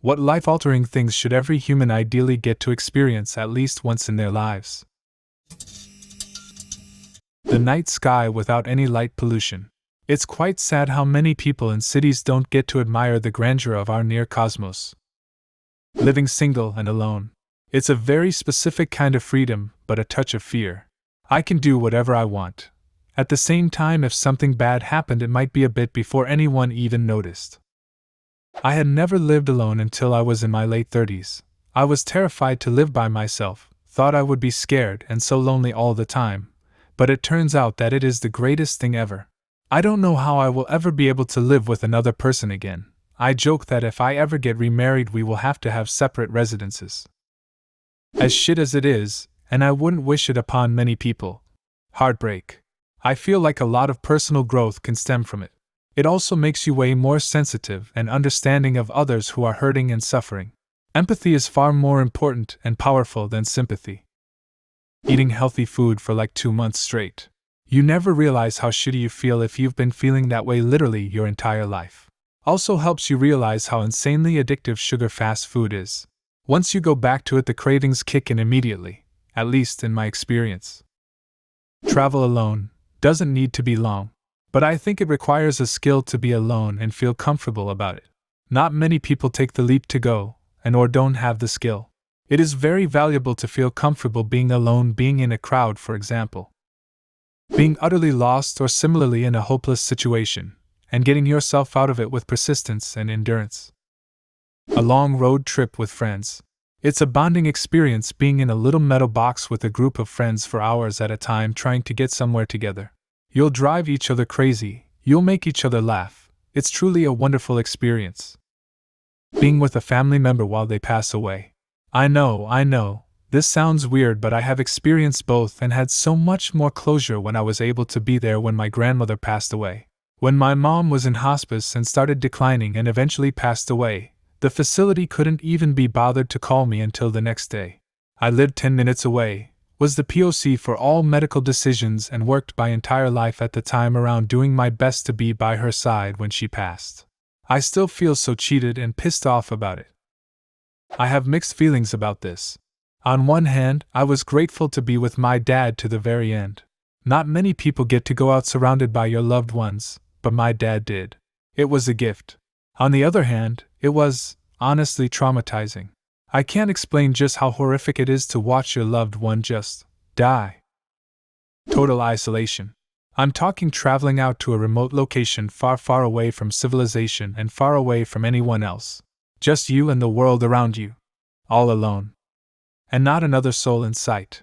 What life-altering things should every human ideally get to experience at least once in their lives? The night sky without any light pollution. It's quite sad how many people in cities don't get to admire the grandeur of our near cosmos. Living single and alone. It's a very specific kind of freedom, but a touch of fear. I can do whatever I want. At the same time, if something bad happened, it might be a bit before anyone even noticed. I had never lived alone until I was in my late 30s. I was terrified to live by myself, thought I would be scared and so lonely all the time, but it turns out that it is the greatest thing ever. I don't know how I will ever be able to live with another person again. I joke that if I ever get remarried, we will have to have separate residences. As shit as it is, and I wouldn't wish it upon many people. Heartbreak. I feel like a lot of personal growth can stem from it. It also makes you way more sensitive and understanding of others who are hurting and suffering. Empathy is far more important and powerful than sympathy. Eating healthy food for like 2 months straight. You never realize how shitty you feel if you've been feeling that way literally your entire life. Also helps you realize how insanely addictive sugar fast food is. Once you go back to it, the cravings kick in immediately, at least in my experience. Travel alone doesn't need to be long, but I think it requires a skill to be alone and feel comfortable about it. Not many people take the leap to go, and or don't have the skill. It is very valuable to feel comfortable being alone, being in a crowd, for example. Being utterly lost or similarly in a hopeless situation, and getting yourself out of it with persistence and endurance. A long road trip with friends. It's a bonding experience being in a little metal box with a group of friends for hours at a time trying to get somewhere together. You'll drive each other crazy, you'll make each other laugh. It's truly a wonderful experience. Being with a family member while they pass away. I know, this sounds weird, but I have experienced both and had so much more closure when I was able to be there when my grandmother passed away. When my mom was in hospice and started declining and eventually passed away, the facility couldn't even be bothered to call me until the next day. I lived 10 minutes away, was the POC for all medical decisions, and worked my entire life at the time around doing my best to be by her side when she passed. I still feel so cheated and pissed off about it. I have mixed feelings about this. On one hand, I was grateful to be with my dad to the very end. Not many people get to go out surrounded by your loved ones, but my dad did. It was a gift. On the other hand, it was, honestly, traumatizing. I can't explain just how horrific it is to watch your loved one just die. Total isolation. I'm talking traveling out to a remote location far, far away from civilization and far away from anyone else. Just you and the world around you. All alone. And not another soul in sight.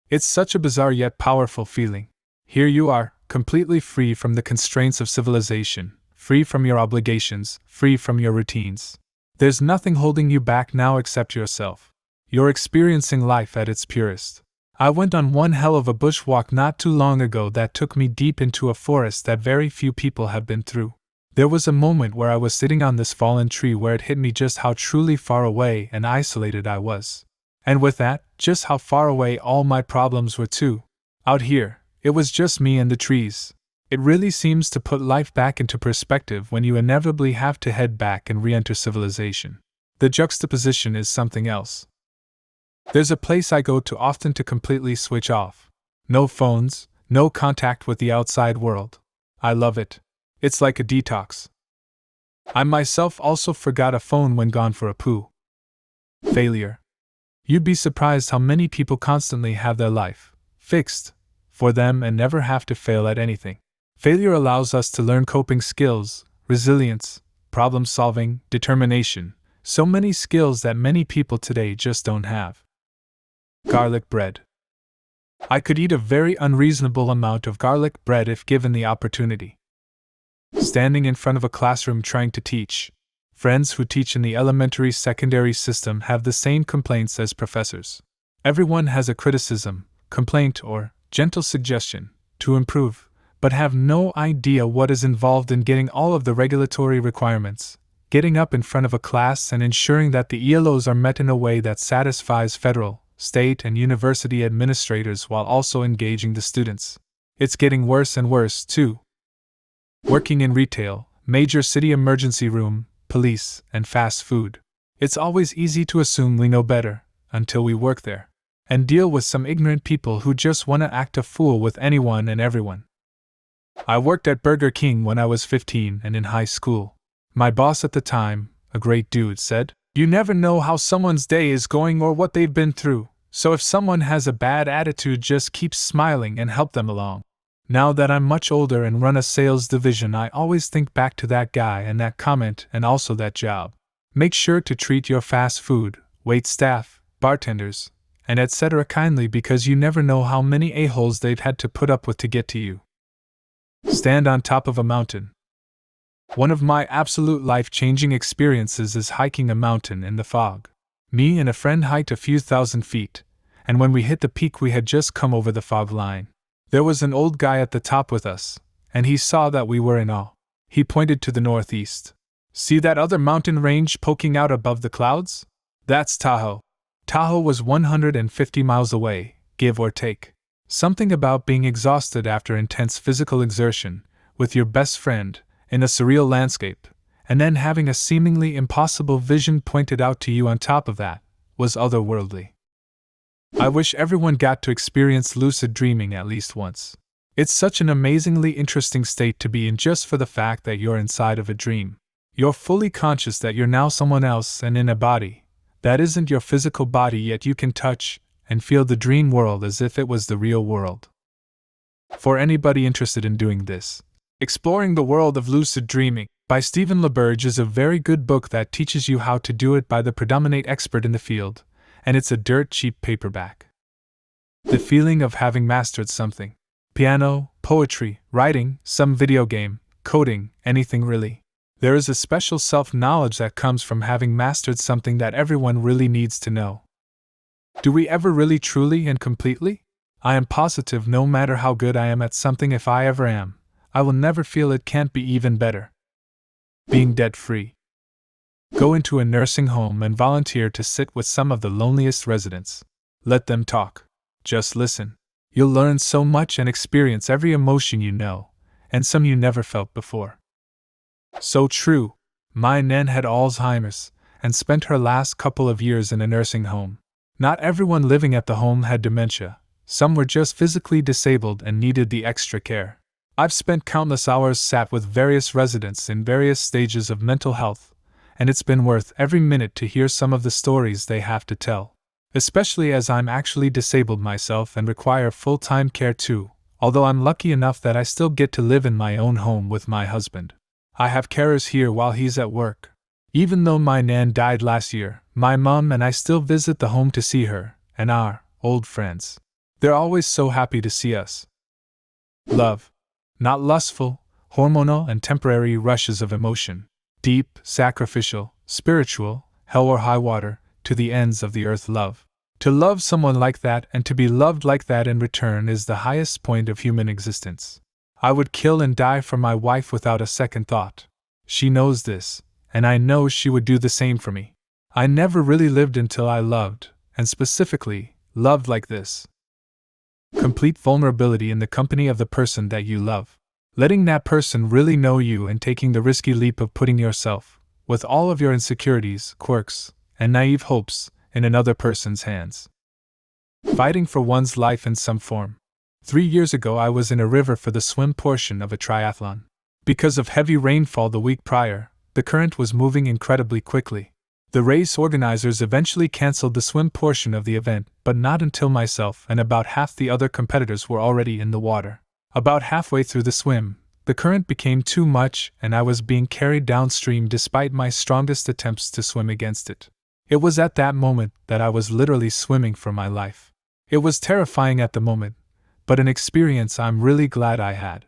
It's such a bizarre yet powerful feeling. Here you are, completely free from the constraints of civilization, free from your obligations, free from your routines. There's nothing holding you back now except yourself. You're experiencing life at its purest. I went on one hell of a bushwalk not too long ago that took me deep into a forest that very few people have been through. There was a moment where I was sitting on this fallen tree where it hit me just how truly far away and isolated I was. And with that, just how far away all my problems were too. Out here, it was just me and the trees. It really seems to put life back into perspective when you inevitably have to head back and re-enter civilization. The juxtaposition is something else. There's a place I go to often to completely switch off. No phones, no contact with the outside world. I love it. It's like a detox. I myself also forgot a phone when gone for a poo. Failure. You'd be surprised how many people constantly have their life fixed for them and never have to fail at anything. Failure allows us to learn coping skills, resilience, problem solving, determination, so many skills that many people today just don't have. Garlic bread. I could eat a very unreasonable amount of garlic bread if given the opportunity. Standing in front of a classroom trying to teach. Friends who teach in the elementary secondary system have the same complaints as professors. Everyone has a criticism, complaint, or gentle suggestion to improve, but have no idea what is involved in getting all of the regulatory requirements, getting up in front of a class and ensuring that the ELOs are met in a way that satisfies federal, state, and university administrators while also engaging the students. It's getting worse and worse, too. Working in retail, major city emergency room, police, and fast food. It's always easy to assume we know better, until we work there, and deal with some ignorant people who just want to act a fool with anyone and everyone. I worked at Burger King when I was 15 and in high school. My boss at the time, a great dude, said, "You never know how someone's day is going or what they've been through, so if someone has a bad attitude, just keep smiling and help them along." Now that I'm much older and run a sales division, I always think back to that guy and that comment and also that job. Make sure to treat your fast food, wait staff, bartenders, and etc. kindly, because you never know how many a-holes they've had to put up with to get to you. Stand on top of a mountain. One of my absolute life-changing experiences is hiking a mountain in the fog. Me and a friend hiked a few thousand feet, and when we hit the peak we had just come over the fog line. There was an old guy at the top with us, and he saw that we were in awe. He pointed to the northeast. "See that other mountain range poking out above the clouds? That's Tahoe." Tahoe was 150 miles away, give or take. Something about being exhausted after intense physical exertion, with your best friend, in a surreal landscape, and then having a seemingly impossible vision pointed out to you on top of that, was otherworldly. I wish everyone got to experience lucid dreaming at least once. It's such an amazingly interesting state to be in, just for the fact that you're inside of a dream. You're fully conscious that you're now someone else and in a body that isn't your physical body, yet you can touch and feel the dream world as if it was the real world. For anybody interested in doing this, Exploring the World of Lucid Dreaming by Stephen LaBerge is a very good book that teaches you how to do it by the predominant expert in the field, and it's a dirt cheap paperback. The feeling of having mastered something. Piano, poetry, writing, some video game, coding, anything really. There is a special self-knowledge that comes from having mastered something that everyone really needs to know. Do we ever really truly and completely? I am positive no matter how good I am at something, if I ever am, I will never feel it can't be even better. Being debt-free. Go into a nursing home and volunteer to sit with some of the loneliest residents. Let them talk. Just listen. You'll learn so much and experience every emotion you know, and some you never felt before. So true. My Nan had Alzheimer's and spent her last couple of years in a nursing home. Not everyone living at the home had dementia. Some were just physically disabled and needed the extra care. I've spent countless hours sat with various residents in various stages of mental health, and it's been worth every minute to hear some of the stories they have to tell. Especially as I'm actually disabled myself and require full-time care too, although I'm lucky enough that I still get to live in my own home with my husband. I have carers here while he's at work. Even though my Nan died last year, my mom and I still visit the home to see her, and our old friends. They're always so happy to see us. Love. Not lustful, hormonal and temporary rushes of emotion. Deep, sacrificial, spiritual, hell or high water, to the ends of the earth love. To love someone like that and to be loved like that in return is the highest point of human existence. I would kill and die for my wife without a second thought. She knows this, and I know she would do the same for me. I never really lived until I loved, and specifically, loved like this. Complete vulnerability in the company of the person that you love. Letting that person really know you and taking the risky leap of putting yourself, with all of your insecurities, quirks, and naive hopes, in another person's hands. Fighting for one's life in some form. 3 years ago I was in a river for the swim portion of a triathlon. Because of heavy rainfall the week prior, the current was moving incredibly quickly. The race organizers eventually canceled the swim portion of the event, but not until myself and about half the other competitors were already in the water. About halfway through the swim, the current became too much and I was being carried downstream despite my strongest attempts to swim against it. It was at that moment that I was literally swimming for my life. It was terrifying at the moment, but an experience I'm really glad I had.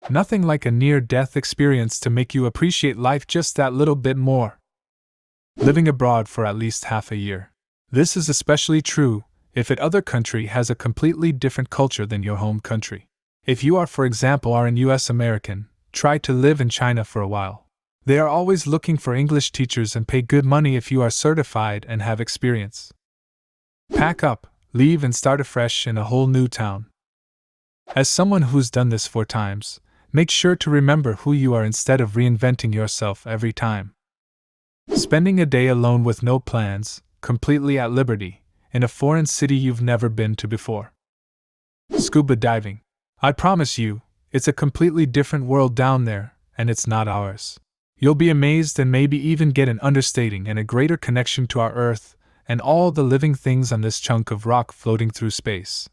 Nothing like a near-death experience to make you appreciate life just that little bit more. Living abroad for at least half a year. This is especially true if that other country has a completely different culture than your home country. If you are, for example, an US American, try to live in China for a while. They are always looking for English teachers and pay good money if you are certified and have experience. Pack up, leave and start afresh in a whole new town. As someone who's done this 4 times, make sure to remember who you are instead of reinventing yourself every time. Spending a day alone with no plans, completely at liberty, in a foreign city you've never been to before. Scuba diving. I promise you, it's a completely different world down there, and it's not ours. You'll be amazed and maybe even get an understanding and a greater connection to our Earth and all the living things on this chunk of rock floating through space.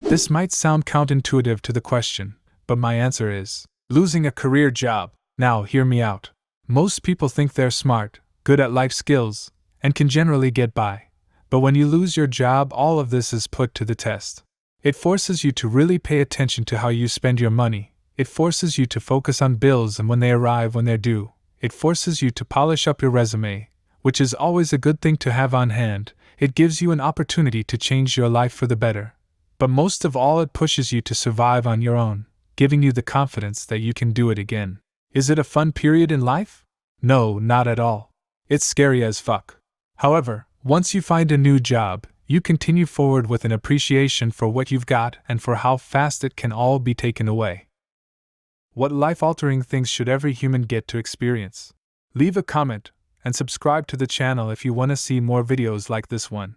This might sound counterintuitive to the question, but my answer is losing a career job. Now, hear me out. Most people think they're smart, good at life skills, and can generally get by. But when you lose your job, all of this is put to the test. It forces you to really pay attention to how you spend your money. It forces you to focus on bills and when they arrive when they're due. It forces you to polish up your resume, which is always a good thing to have on hand. It gives you an opportunity to change your life for the better. But most of all, it pushes you to survive on your own, giving you the confidence that you can do it again. Is it a fun period in life? No, not at all. It's scary as fuck. However, once you find a new job, you continue forward with an appreciation for what you've got and for how fast it can all be taken away. What life-altering things should every human get to experience? Leave a comment and subscribe to the channel if you want to see more videos like this one.